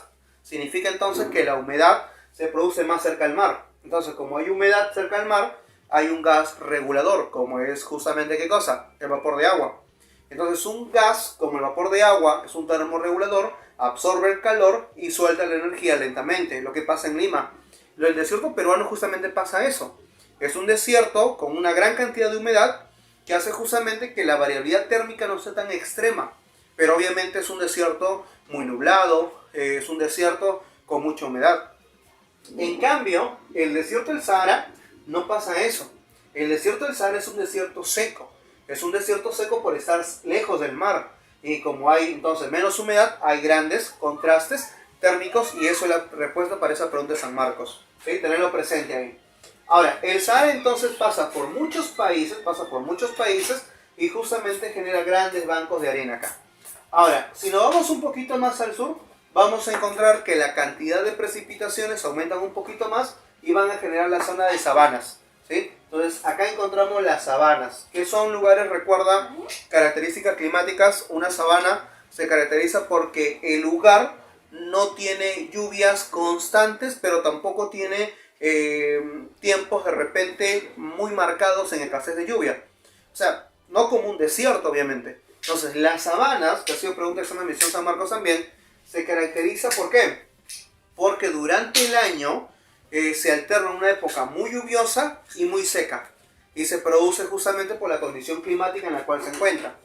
Significa entonces que la humedad se produce más cerca del mar. Entonces, como hay humedad cerca del mar, hay un gas regulador, como es justamente, ¿qué cosa? El vapor de agua. Entonces, un gas, como el vapor de agua, es un termorregulador, absorbe el calor y suelta la energía lentamente, lo que pasa en Lima. El desierto peruano justamente pasa eso. Es un desierto con una gran cantidad de humedad que hace justamente que la variabilidad térmica no sea tan extrema. Pero obviamente es un desierto muy nublado, es un desierto con mucha humedad. En cambio, el desierto del Sahara no pasa eso. El desierto del Sahara es un desierto seco. Es un desierto seco por estar lejos del mar. Y como hay entonces menos humedad, hay grandes contrastes térmicos y eso es la respuesta para esa pregunta de San Marcos. ¿Sí? Tenerlo presente ahí. Ahora, el Sahara entonces pasa por muchos países y justamente genera grandes bancos de arena acá. Ahora, si nos vamos un poquito más al sur, vamos a encontrar que la cantidad de precipitaciones aumentan un poquito más y van a generar la zona de sabanas. ¿Sí? Entonces, acá encontramos las sabanas, que son lugares, recuerda, características climáticas. Una sabana se caracteriza porque el lugar no tiene lluvias constantes, pero tampoco tiene tiempos de repente muy marcados en escasez de lluvia. O sea, no como un desierto, obviamente. Entonces, las sabanas, que ha sido pregunta de examen de Misión San Marcos también, se caracteriza ¿por qué? Porque durante el año se alterna una época muy lluviosa y muy seca. Y se produce justamente por la condición climática en la cual se encuentra.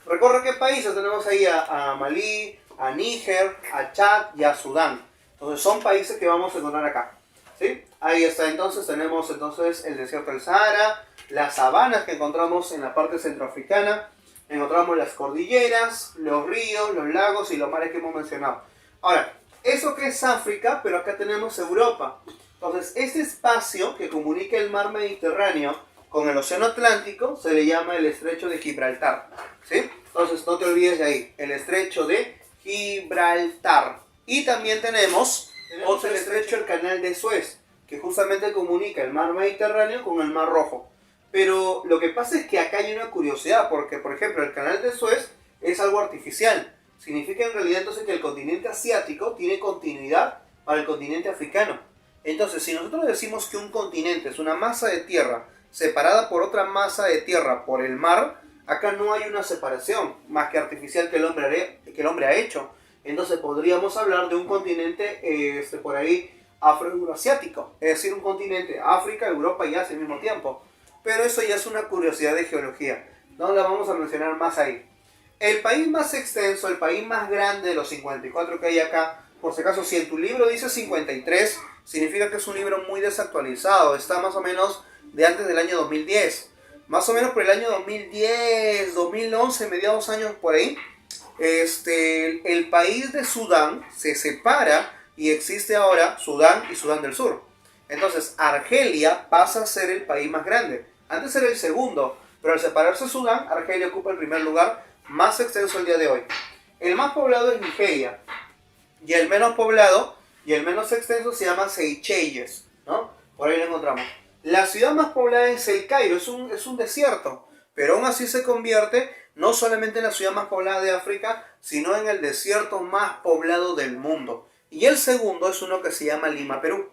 Recuerda qué países tenemos ahí: a Malí, a Níger, a Chad y a Sudán. Entonces son países que vamos a encontrar acá. ¿Sí? Ahí está, entonces tenemos entonces el desierto del Sahara, las sabanas que encontramos en la parte centroafricana, encontramos las cordilleras, los ríos, los lagos y los mares que hemos mencionado. Ahora, eso que es África, pero acá tenemos Europa. Entonces, este espacio que comunica el mar Mediterráneo con el océano Atlántico se le llama el estrecho de Gibraltar. ¿Sí? Entonces, no te olvides de ahí, el estrecho de Gibraltar. Y también tenemos otro estrecho, el canal de Suez, que justamente comunica el mar Mediterráneo con el mar Rojo. Pero lo que pasa es que acá hay una curiosidad, porque por ejemplo el canal de Suez es algo artificial. Significa en realidad entonces que el continente asiático tiene continuidad para el continente africano. Entonces, si nosotros decimos que un continente es una masa de tierra separada por otra masa de tierra por el mar, acá no hay una separación más que artificial que el hombre ha hecho. Entonces podríamos hablar de un continente por ahí afro-euroasiático, es decir, un continente África, Europa y Asia al mismo tiempo. Pero eso ya es una curiosidad de geología, no la vamos a mencionar más ahí. El país más extenso, el país más grande de los 54 que hay acá, por si acaso, si en tu libro dice 53, significa que es un libro muy desactualizado, está más o menos de antes del año 2010. Más o menos por el año 2010, 2011, mediados años por ahí, el país de Sudán se separa y existe ahora Sudán y Sudán del Sur. Entonces, Argelia pasa a ser el país más grande. Antes era el segundo, pero al separarse Sudán, Argelia ocupa el primer lugar más extenso el día de hoy. El más poblado es Nigeria, y el menos poblado y el menos extenso se llama Seychelles, ¿no? Por ahí lo encontramos. La ciudad más poblada es El Cairo, es un desierto, pero aún así se convierte no solamente en la ciudad más poblada de África, sino en el desierto más poblado del mundo. Y el segundo es uno que se llama Lima, Perú.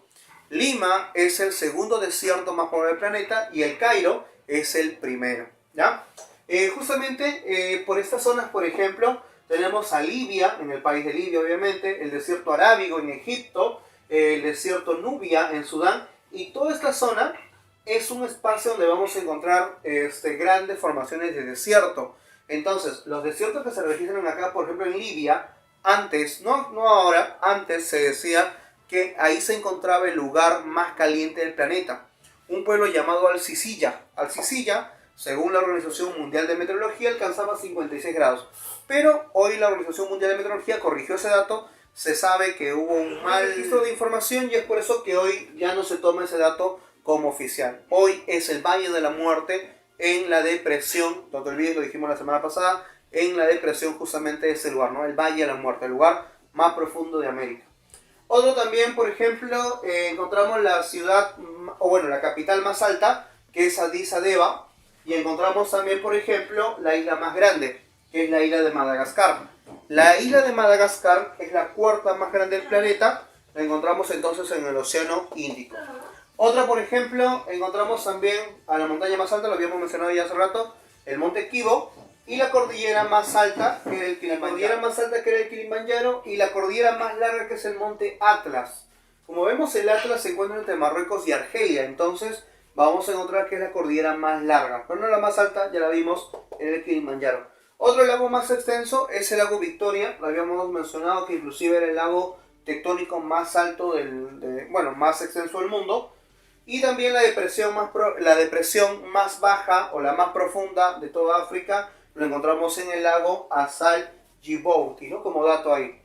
Lima es el segundo desierto más poblado del planeta y El Cairo es el primero, ¿ya? Justamente por estas zonas, por ejemplo, tenemos a Libia, en el país de Libia obviamente, el desierto arábigo en Egipto, el desierto Nubia en Sudán, y toda esta zona es un espacio donde vamos a encontrar grandes formaciones de desierto. Entonces, los desiertos que se registran acá, por ejemplo en Libia, antes, no ahora, antes se decía que ahí se encontraba el lugar más caliente del planeta. Un pueblo llamado Al-Sisiya. Al-Sisiya, según la Organización Mundial de Meteorología, alcanzaba 56 grados. Pero hoy la Organización Mundial de Meteorología corrigió ese dato. Se sabe que hubo un mal registro de información y es por eso que hoy ya no se toma ese dato como oficial. Hoy es el Valle de la Muerte en la depresión, no te olvides, lo dijimos la semana pasada, en la depresión justamente de ese lugar, ¿no? El Valle de la Muerte, el lugar más profundo de América. Otro también, por ejemplo, encontramos la ciudad, o bueno, la capital más alta, que es Addis Abeba, y encontramos también, por ejemplo, la isla más grande, que es la isla de Madagascar. La isla de Madagascar es la cuarta más grande del planeta, la encontramos entonces en el Océano Índico. Otra, por ejemplo, encontramos también a la montaña más alta, lo habíamos mencionado ya hace rato, el Monte Kibo, y la cordillera más alta, que era el Kilimanjaro, y la cordillera más larga, que es el Monte Atlas. Como vemos, el Atlas se encuentra entre Marruecos y Argelia, entonces vamos a encontrar que es la cordillera más larga. Pero no la más alta, ya la vimos en el Kilimanjaro. Otro lago más extenso es el lago Victoria, lo habíamos mencionado que inclusive era el lago tectónico más alto, más extenso del mundo. Y también la depresión más baja o la más profunda de toda África lo encontramos en el lago Asal Djibouti, ¿no? Como dato ahí.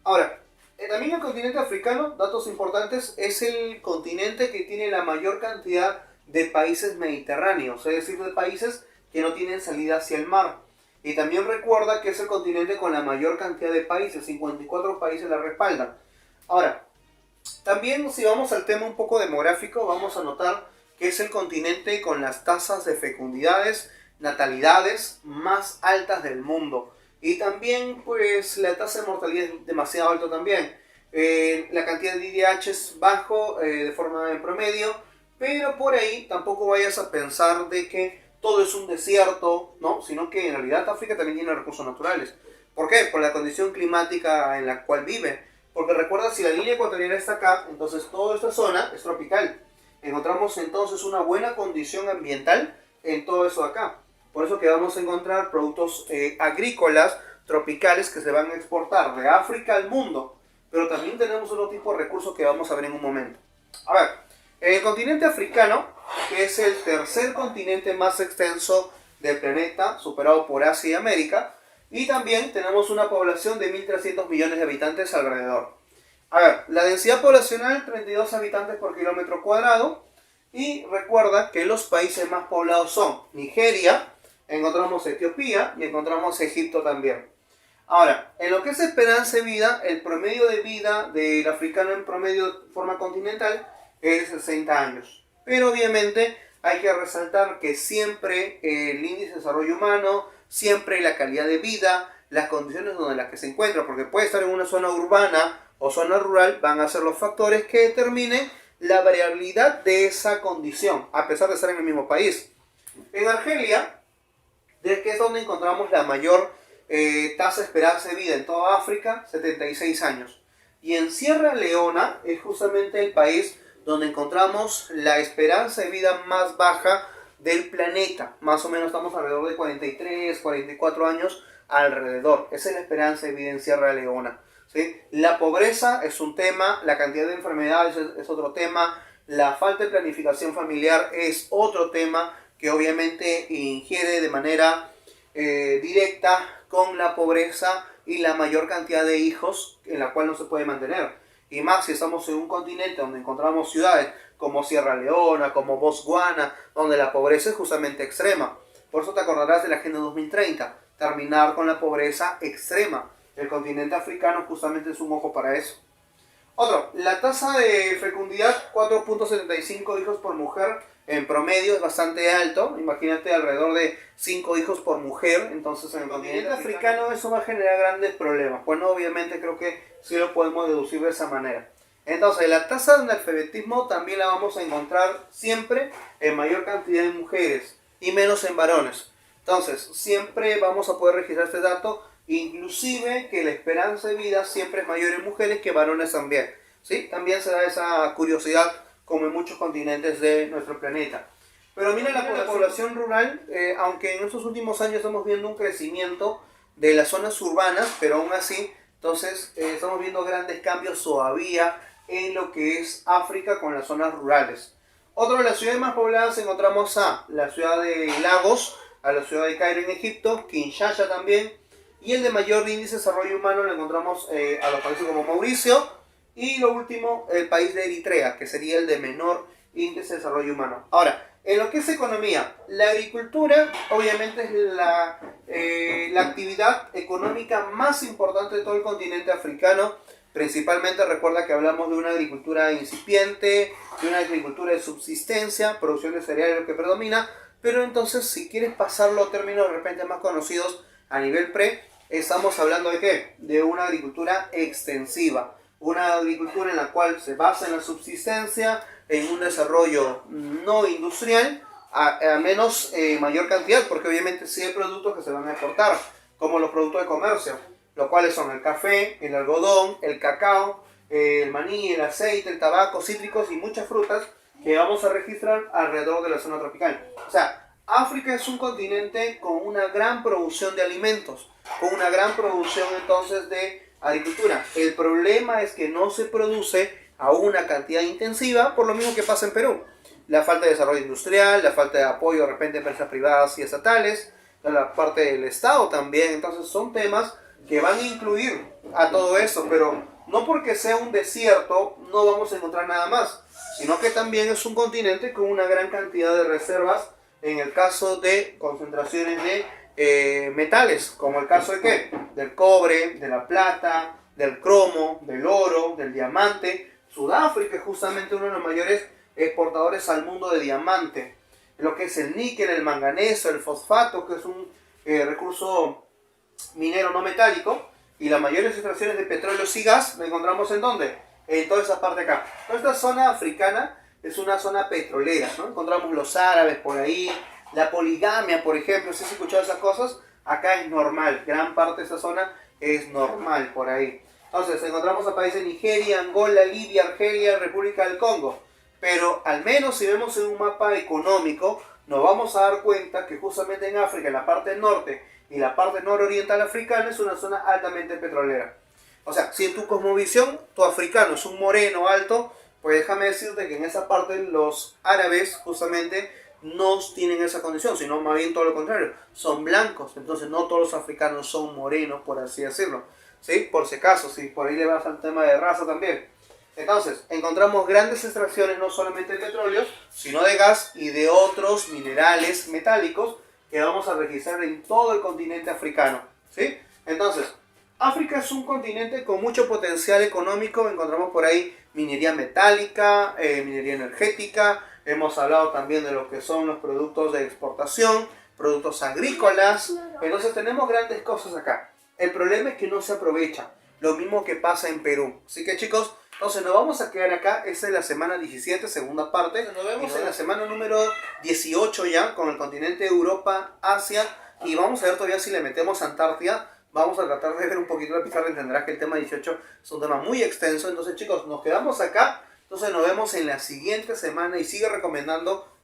Ahora, también el continente africano, datos importantes, es el continente que tiene la mayor cantidad de países mediterráneos, es decir, de países que no tienen salida hacia el mar. Y también recuerda que es el continente con la mayor cantidad de países, 54 países la respaldan. Ahora, también si vamos al tema un poco demográfico, vamos a notar que es el continente con las tasas de fecundidades, natalidades más altas del mundo. Y también pues la tasa de mortalidad es demasiado alta también. La cantidad de IDH es bajo de forma en promedio, pero por ahí tampoco vayas a pensar de que todo es un desierto, ¿no? Sino que en realidad África también tiene recursos naturales. ¿Por qué? Por la condición climática en la cual vive. Porque recuerda, si la línea ecuatorial está acá, entonces toda esta zona es tropical. Encontramos entonces una buena condición ambiental en todo eso de acá. Por eso que vamos a encontrar productos agrícolas tropicales que se van a exportar de África al mundo. Pero también tenemos otro tipo de recursos que vamos a ver en un momento. A ver, el continente africano, que es el tercer continente más extenso del planeta, superado por Asia y América, y también tenemos una población de 1.300 millones de habitantes alrededor. A ver, la densidad poblacional, 32 habitantes por kilómetro cuadrado. Y recuerda que los países más poblados son Nigeria, encontramos Etiopía y encontramos Egipto también. Ahora, en lo que es esperanza de vida, el promedio de vida del africano en promedio de forma continental es 60 años. Pero obviamente hay que resaltar que siempre el índice de desarrollo humano, siempre la calidad de vida, las condiciones donde las que se encuentra, porque puede estar en una zona urbana o zona rural, van a ser los factores que determinen la variabilidad de esa condición, a pesar de estar en el mismo país. En Argelia, que es donde encontramos la mayor tasa de esperanza de vida en toda África, 76 años. Y en Sierra Leona es justamente el país donde encontramos la esperanza de vida más baja del planeta. Más o menos estamos alrededor de 43, 44 años alrededor. Esa es la esperanza de vida en Sierra Leona. ¿Sí? La pobreza es un tema, la cantidad de enfermedades es otro tema, la falta de planificación familiar es otro tema que obviamente ingiere de manera directa con la pobreza y la mayor cantidad de hijos en la cual no se puede mantener. Y más si estamos en un continente donde encontramos ciudades como Sierra Leona, como Botswana, donde la pobreza es justamente extrema. Por eso te acordarás de la Agenda 2030, terminar con la pobreza extrema. El continente africano justamente es un ojo para eso. Otro, la tasa de fecundidad, 4.75 hijos por mujer en promedio, es bastante alto. Imagínate alrededor de 5 hijos por mujer. Entonces en el continente africano eso va a generar grandes problemas. Bueno, obviamente creo que sí lo podemos deducir de esa manera. Entonces la tasa de analfabetismo también la vamos a encontrar siempre en mayor cantidad de mujeres y menos en varones. Entonces siempre vamos a poder registrar este dato. Inclusive que la esperanza de vida siempre es mayor en mujeres que varones también. ¿Sí? También se da esa curiosidad como en muchos continentes de nuestro planeta. Pero mira la población rural, aunque en estos últimos años estamos viendo un crecimiento de las zonas urbanas, pero aún así, entonces estamos viendo grandes cambios todavía en lo que es África con las zonas rurales. Otra de las ciudades más pobladas encontramos a la ciudad de Lagos, a la ciudad de Cairo en Egipto, Kinshasa también. Y el de mayor índice de desarrollo humano lo encontramos a los países como Mauricio. Y lo último, el país de Eritrea, que sería el de menor índice de desarrollo humano. Ahora, en lo que es economía, la agricultura obviamente es la actividad económica más importante de todo el continente africano. Principalmente recuerda que hablamos de una agricultura incipiente, de una agricultura de subsistencia, producción de cereales lo que predomina. Pero entonces, si quieres pasarlo a términos de repente más conocidos a nivel estamos hablando de ¿qué? De una agricultura extensiva. Una agricultura en la cual se basa en la subsistencia, en un desarrollo no industrial, a menos mayor cantidad, porque obviamente sí hay productos que se van a exportar, como los productos de comercio, los cuales son el café, el algodón, el cacao, el maní, el aceite, el tabaco, cítricos y muchas frutas que vamos a registrar alrededor de la zona tropical. O sea, África es un continente con una gran producción de alimentos, con una gran producción entonces de agricultura. El problema es que no se produce a una cantidad intensiva, por lo mismo que pasa en Perú. la falta de desarrollo industrial, la falta de apoyo de repente a empresas privadas y estatales, la parte del Estado también. Entonces son temas que van a incluir a todo eso, pero no porque sea un desierto no vamos a encontrar nada más, sino que también es un continente con una gran cantidad de reservas en el caso de concentraciones de metales, como el caso de ¿qué? Del cobre, de la plata, del cromo, del oro, del diamante. Sudáfrica es justamente uno de los mayores exportadores al mundo de diamante. Lo que es el níquel, el manganeso, el fosfato, que es un recurso minero no metálico, y las mayores extracciones de petróleo y gas lo encontramos ¿en dónde? En toda esa parte acá. Esta zona africana es una zona petrolera, ¿no? Encontramos los árabes por ahí, la poligamia, por ejemplo, si has escuchado esas cosas, acá es normal, gran parte de esa zona es normal por ahí. Entonces, encontramos a países de Nigeria, Angola, Libia, Argelia, República del Congo. Pero al menos si vemos en un mapa económico, nos vamos a dar cuenta que justamente en África, en la parte norte y la parte nororiental africana, es una zona altamente petrolera. O sea, si en tu cosmovisión tu africano es un moreno alto, pues déjame decirte que en esa parte los árabes justamente no tienen esa condición, sino más bien todo lo contrario, son blancos. Entonces no todos los africanos son morenos, por así decirlo. ¿Sí? Por si acaso, si por ahí le vas al tema de raza también. Entonces, encontramos grandes extracciones no solamente de petróleo, sino de gas y de otros minerales metálicos que vamos a registrar en todo el continente africano. ¿Sí? Entonces, África es un continente con mucho potencial económico. Encontramos por ahí minería metálica, minería energética. Hemos hablado también de lo que son los productos de exportación, productos agrícolas. Entonces tenemos grandes cosas acá. El problema es que no se aprovecha. Lo mismo que pasa en Perú. Así que chicos, entonces nos vamos a quedar acá. Esta es la semana 17, segunda parte. Nos vemos en la semana número 18 ya con el continente Europa, Asia. Y vamos a ver todavía si le metemos Antártida. Vamos a tratar de ver un poquito la pizarra. Entenderás que el tema 18 es un tema muy extenso. Entonces chicos, nos quedamos acá. Entonces nos vemos en la siguiente semana y sigue recomendando